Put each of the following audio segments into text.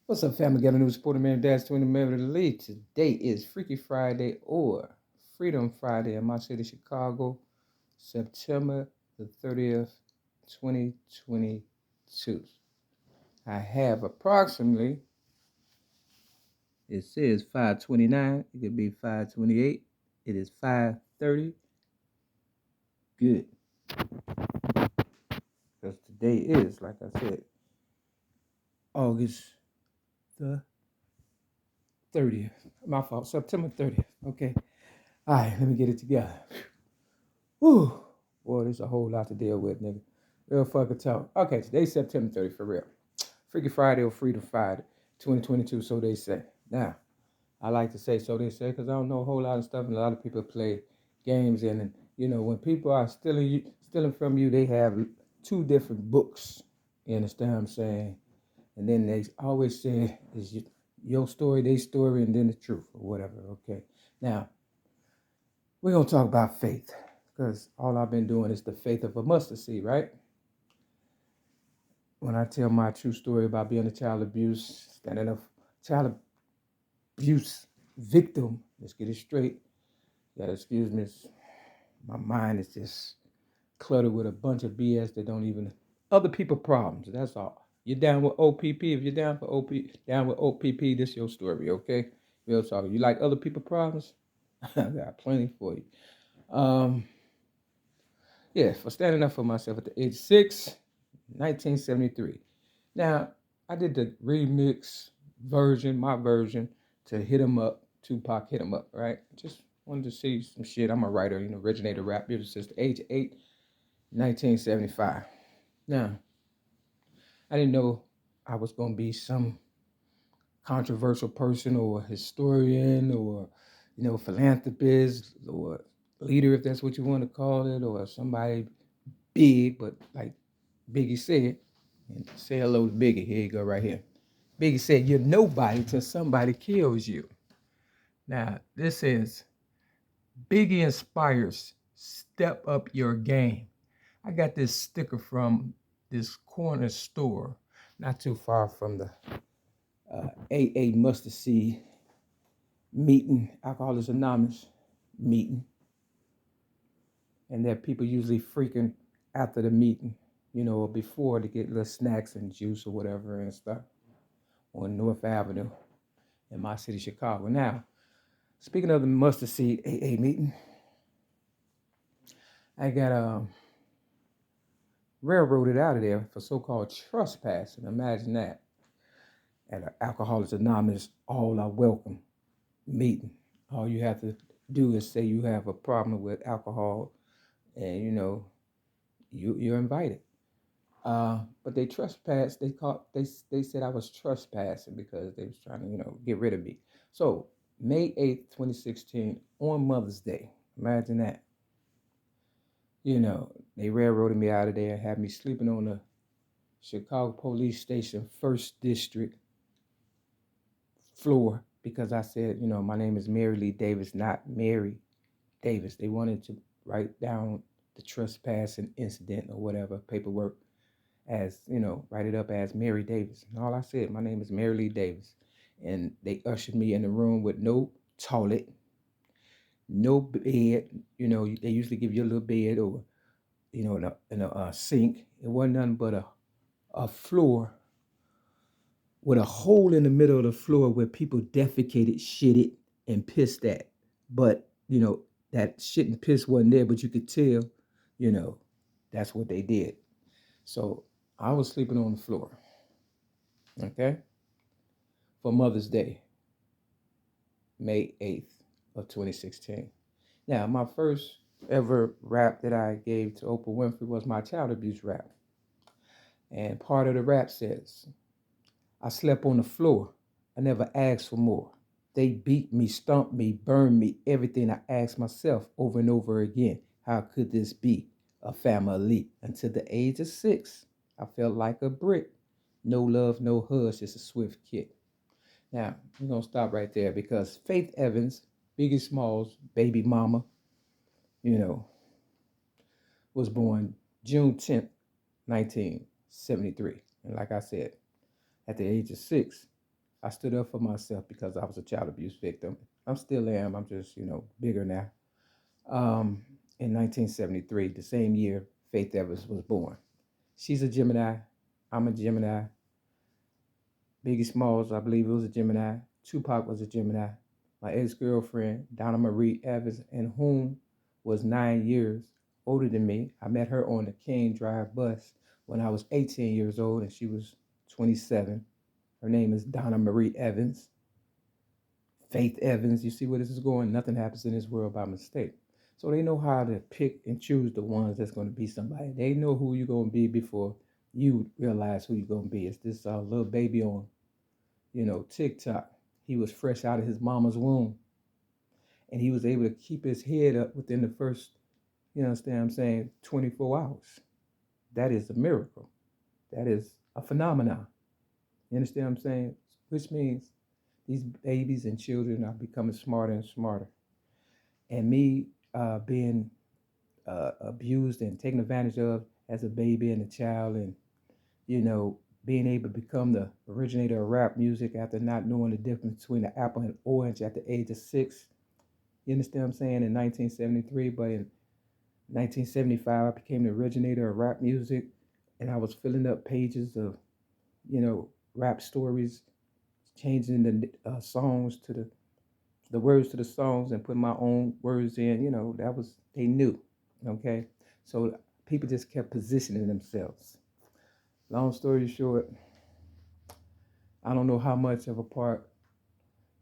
What's up, family? Got a new supporter man, dad's 20 member of the lead. Today is Freaky Friday or Freedom Friday in my city, Chicago, September the 30th, 2022. I have approximately, it says 5:29. It could be 5:28. It is 5:30. Good. Because today is, like I said, August the 30th. My fault, September 30th. Okay. All right, let me get it together. Whew. Boy, there's a whole lot to deal with, nigga. Real fucking talk. Okay, today's September 30th for real. Freaky Friday or Freedom Friday, 2022, so they say. Now, I like to say so they say because I don't know a whole lot of stuff, and a lot of people play games. And you know, when people are stealing from you, they have two different books. You understand what I'm saying? And then they always say, is your story, their story, and then the truth, or whatever, okay? Now, we're going to talk about faith because all I've been doing is the faith of a mustard seed, right? When I tell my true story about being a child abuse, standing up, child abuse victim, let's get it straight. You gotta excuse me, my mind is just cluttered with a bunch of BS that don't even, other people problems, that's all. You're down with OPP, if you're down for down with OPP, this your story, okay? Real talk. You like other people problems? I got plenty for you. Um, yeah, for standing up for myself at the age of 6, 1973. Now, I did the remix version, my version, to Hit 'em Up, Tupac Hit 'em Up, right? Just wanted to see some shit. I'm a writer, originator rap music since the age of 8, 1975. Now, I didn't know I was going to be some controversial person or historian or, philanthropist or leader, if that's what you want to call it, or somebody big, but like Biggie said, and say hello to Biggie. Here you go, right here. Biggie said, "You're nobody till somebody kills you." Now, this is Biggie inspires step up your game. I got this sticker from this corner store, not too far from the AA Mustard Seed meeting, Alcoholics Anonymous meeting, and that people usually freaking after the meeting, or before to get little snacks and juice or whatever and stuff on North Avenue in my city, Chicago. Now, speaking of the Mustard Seed AA meeting, I got railroaded out of there for so-called trespassing. Imagine that. At an Alcoholics Anonymous all are welcome meeting. All you have to do is say you have a problem with alcohol, and you're invited. But they trespassed. They said I was trespassing because they was trying to get rid of me. So May 8th, 2016, on Mother's Day. Imagine that. They railroaded me out of there, had me sleeping on the Chicago Police Station First District floor because I said, my name is Mary Lee Davis, not Mary Davis. They wanted to write down the trespassing incident or whatever paperwork as, write it up as Mary Davis. And all I said, my name is Mary Lee Davis. And they ushered me in the room with no toilet, no bed. They usually give you a little bed or, in a sink. It wasn't nothing but a floor with a hole in the middle of the floor where people defecated, shitted, and pissed at. But, that shit and piss wasn't there, but you could tell, that's what they did. So I was sleeping on the floor, okay, for Mother's Day, May 8th of 2016. Now, my first ever rap that I gave to Oprah Winfrey was my child abuse rap. And part of the rap says, I slept on the floor. I never asked for more. They beat me, stomped me, burned me, everything I asked myself over and over again. How could this be a family? Until the age of 6, I felt like a brick. No love, no hugs, just a swift kick. Now, we're going to stop right there because Faith Evans, Biggie Smalls' baby mama, you know, was born June 10th, 1973. And like I said, at the age of 6, I stood up for myself because I was a child abuse victim. I'm still am. I'm just, bigger now. In 1973, the same year Faith Evans was born. She's a Gemini. I'm a Gemini. Biggie Smalls, I believe, was a Gemini. Tupac was a Gemini. My ex-girlfriend, Donna Marie Evans, and whom was 9 years older than me. I met her on the King Drive bus when I was 18 years old and she was 27. Her name is Donna Marie Evans. Faith Evans. You see where this is going? Nothing happens in this world by mistake. So they know how to pick and choose the ones that's going to be somebody. They know who you're going to be before you realize who you're going to be. It's this little baby on, TikTok. He was fresh out of his mama's womb. And he was able to keep his head up within the first, 24 hours. That is a miracle. That is a phenomenon. You understand what I'm saying? Which means these babies and children are becoming smarter and smarter. And me being abused and taken advantage of as a baby and a child, and being able to become the originator of rap music after not knowing the difference between the apple and orange at the age of 6. You understand what I'm saying? In 1973, but in 1975, I became the originator of rap music, and I was filling up pages of, rap stories, changing the songs to the words to the songs and putting my own words in. That was, they knew. Okay, so people just kept positioning themselves. Long story short, I don't know how much of a part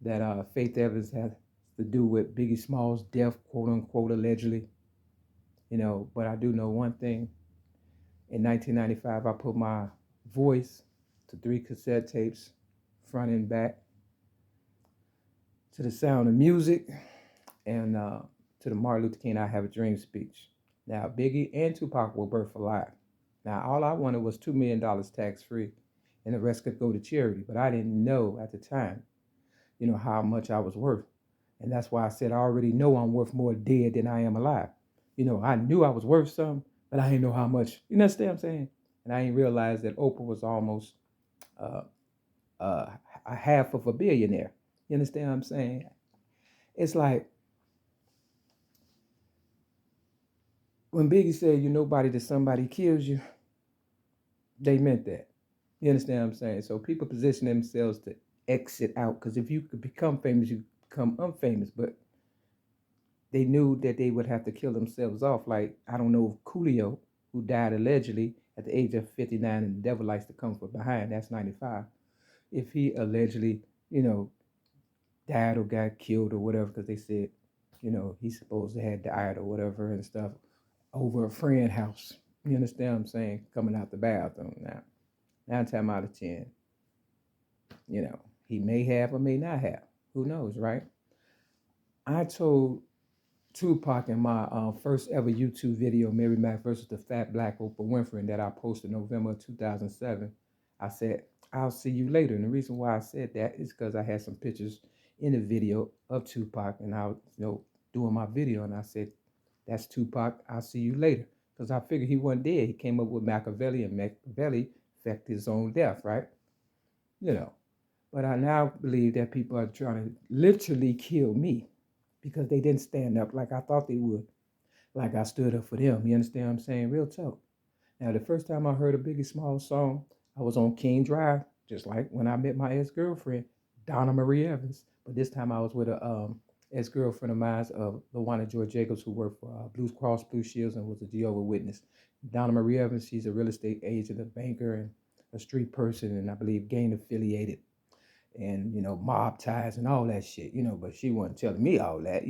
that Faith Evans had to do with Biggie Smalls' death, quote unquote, allegedly. But I do know one thing. In 1995, I put my voice to 3 cassette tapes, front and back, to the sound of music, and to the Martin Luther King I Have a Dream speech. Now, Biggie and Tupac were birthed alive. Now, all I wanted was $2 million tax-free, and the rest could go to charity. But I didn't know at the time, how much I was worth. And that's why I said I already know I'm worth more dead than I am alive. I knew I was worth something, but I didn't know how much. You understand what I'm saying? And I didn't realize that Oprah was almost uh, a half of a billionaire. You understand what I'm saying? It's like when Biggie said, "You nobody till somebody kills you," they meant that. You understand what I'm saying? So people position themselves to exit out, because if you could become famous, you become unfamous. But they knew that they would have to kill themselves off. Like, I don't know, Coolio, who died allegedly at the age of 59, and the devil likes to come from behind, that's 95. If he allegedly, died or got killed or whatever, because they said, he's supposed to have died or whatever and stuff over a friend house. You understand what I'm saying? Coming out the bathroom now. 9 times out of 10, he may have or may not have. Who knows, right? I told Tupac in my first ever YouTube video, Mary Mack versus the Fat Black Oprah Winfrey, that I posted November 2007. I said, "I'll see you later." And the reason why I said that is because I had some pictures in the video of Tupac, and I was, doing my video, and I said, "That's Tupac. I'll see you later." Because I figured he wasn't dead. He came up with Machiavelli, and Machiavelli faked his own death, right? But I now believe that people are trying to literally kill me because they didn't stand up like I thought they would. Like I stood up for them. You understand what I'm saying? Real talk. Now, the first time I heard a Biggie Smalls song, I was on King Drive, just like when I met my ex-girlfriend, Donna Marie Evans. But this time I was with a ex-girlfriend of mine, LaWanda Joy Jacobs, who worked for Blue Cross Blue Shields and was a Jehovah's Witness. Donna Marie Evans, she's a real estate agent, a banker, and a street person, and I believe gang affiliated, and mob ties and all that shit, but she wasn't telling me all that,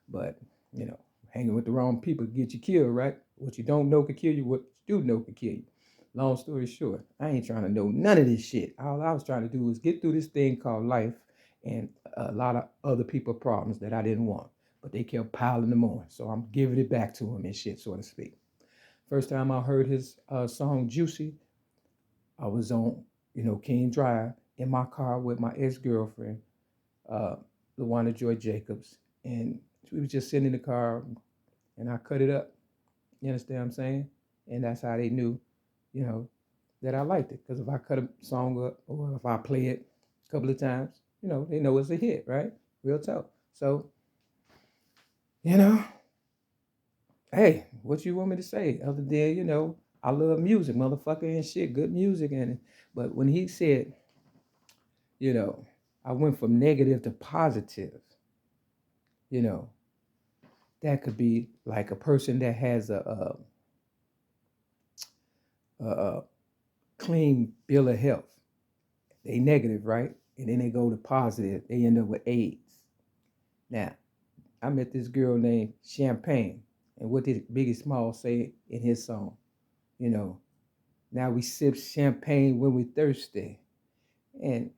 but hanging with the wrong people get you killed, right? What you don't know can kill you, what you do know can kill you. Long story short, I ain't trying to know none of this shit. All I was trying to do was get through this thing called life, and a lot of other people problems that I didn't want, but they kept piling them on, so I'm giving it back to them and shit, so to speak. First time I heard his song Juicy, I was on, King Drive in my car with my ex-girlfriend, uh, LaWanda Joy Jacobs. And we was just sitting in the car, and I cut it up. You understand what I'm saying? And that's how they knew, that I liked it. Because if I cut a song up or if I play it, a couple of times. You know, they know it's a hit, right? Real talk. So, you know, hey, what you want me to say? Other than, you know, I love music, motherfucker, and shit, good music. But when he said, you know, I went from negative to positive, you know, that could be like a person that has a clean bill of health. They negative, right? And then they go to positive. They end up with AIDS. Now, I met this girl named Champagne. And what did Biggie Smalls say in his song? You know, now we sip champagne when we thirsty. And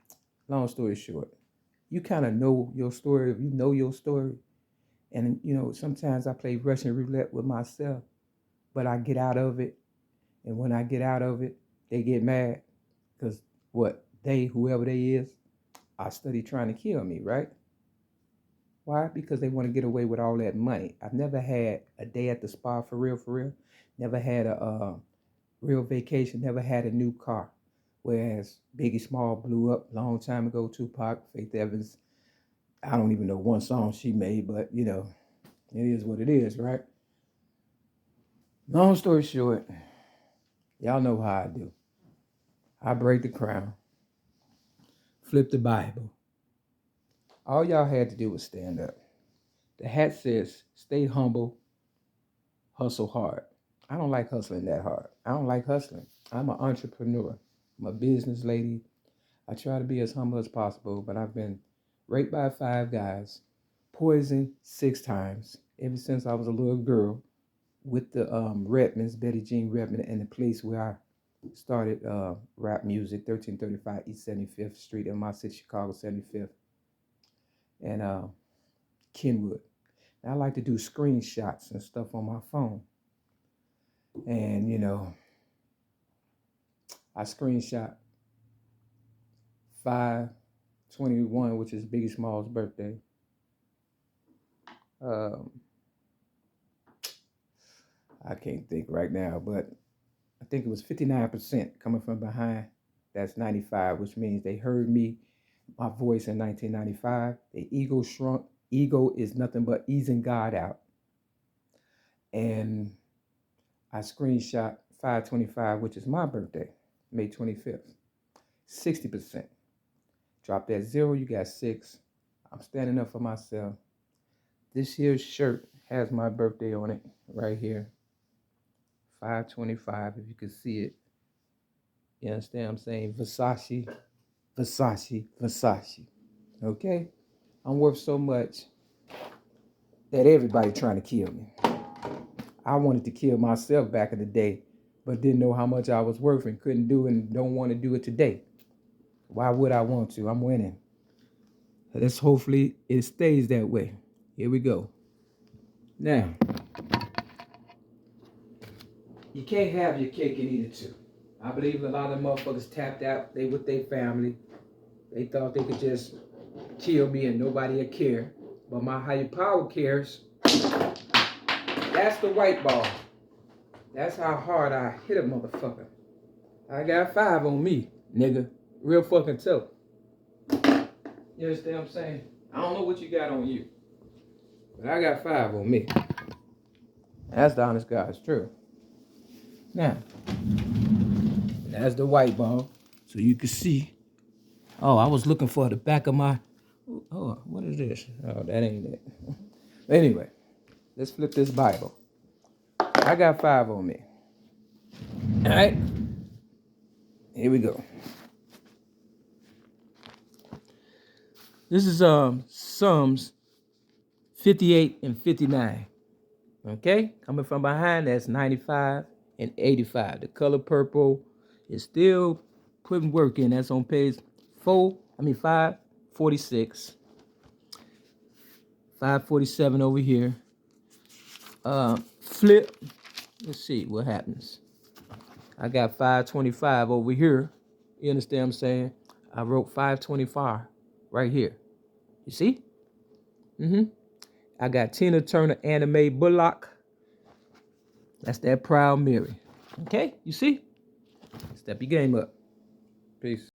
long story short, you kind of know your story. If you know your story, and you know, sometimes I play Russian roulette with myself, but I get out of it. And when I get out of it, they get mad. Because what? They, whoever they is, are study trying to kill me, right? Why? Because they want to get away with all that money. I've never had a day at the spa for real, for real. Never had a real vacation. Never had a new car. Whereas Biggie Small blew up a long time ago. Tupac, Faith Evans. I don't even know one song she made, but you know, it is what it is, right? Long story short, y'all know how I do. I break the crown, flip the Bible. All y'all had to do was stand up. The hat says, stay humble, hustle hard. I don't like hustling that hard. I don't like hustling. I'm an entrepreneur. I'm a business lady. I try to be as humble as possible, but I've been raped by 5 guys, poisoned 6 times ever since I was a little girl with the Redmonds, Betty Jean Redmond, and the place where I started rap music, 1335 East 75th Street in my city, Chicago, 75th, and Kenwood. I like to do screenshots and stuff on my phone. And, you know, I screenshot 5/21, which is Biggie Small's birthday. I can't think right now, but I think it was 59% coming from behind. That's 95, which means they heard me, my voice in 1995. The ego shrunk. Ego is nothing but easing God out. And I screenshot 5/25, which is my birthday, May 25th. 60%. Drop that 0, you got 6. I'm standing up for myself. This here shirt has my birthday on it right here. 5/25, if you can see it. You understand what I'm saying? Versace, Versace, Versace. Okay? I'm worth so much that everybody trying to kill me. I wanted to kill myself back in the day, but didn't know how much I was worth and couldn't do it and don't want to do it today. Why would I want to? I'm winning. Let's hopefully it stays that way. Here we go. Now, you can't have your cake and eat it too. I believe a lot of motherfuckers tapped out. They with their family. They thought they could just kill me and nobody would care. But my higher power cares. That's the white ball. That's how hard I hit a motherfucker. I got 5 on me, nigga. Real fucking tough. You understand what I'm saying? I don't know what you got on you. But I got 5 on me. That's the honest God's truth. Now, that's the white ball. So you can see. Oh, I was looking for the back of my... Oh, what is this? Oh, that ain't it. Anyway, let's flip this Bible. I got 5 on me. All right? Here we go. This is Psalms 58 and 59. Okay? Coming from behind, that's 95 and 85. The color purple is still putting work in. That's on page 546. 547 over here. Flip. Let's see what happens. I got 525 over here. You understand what I'm saying? I wrote 525 right here. You see? I got Tina Turner Anime Bullock. That's that Proud Mary. Okay? You see? Step your game up. Peace.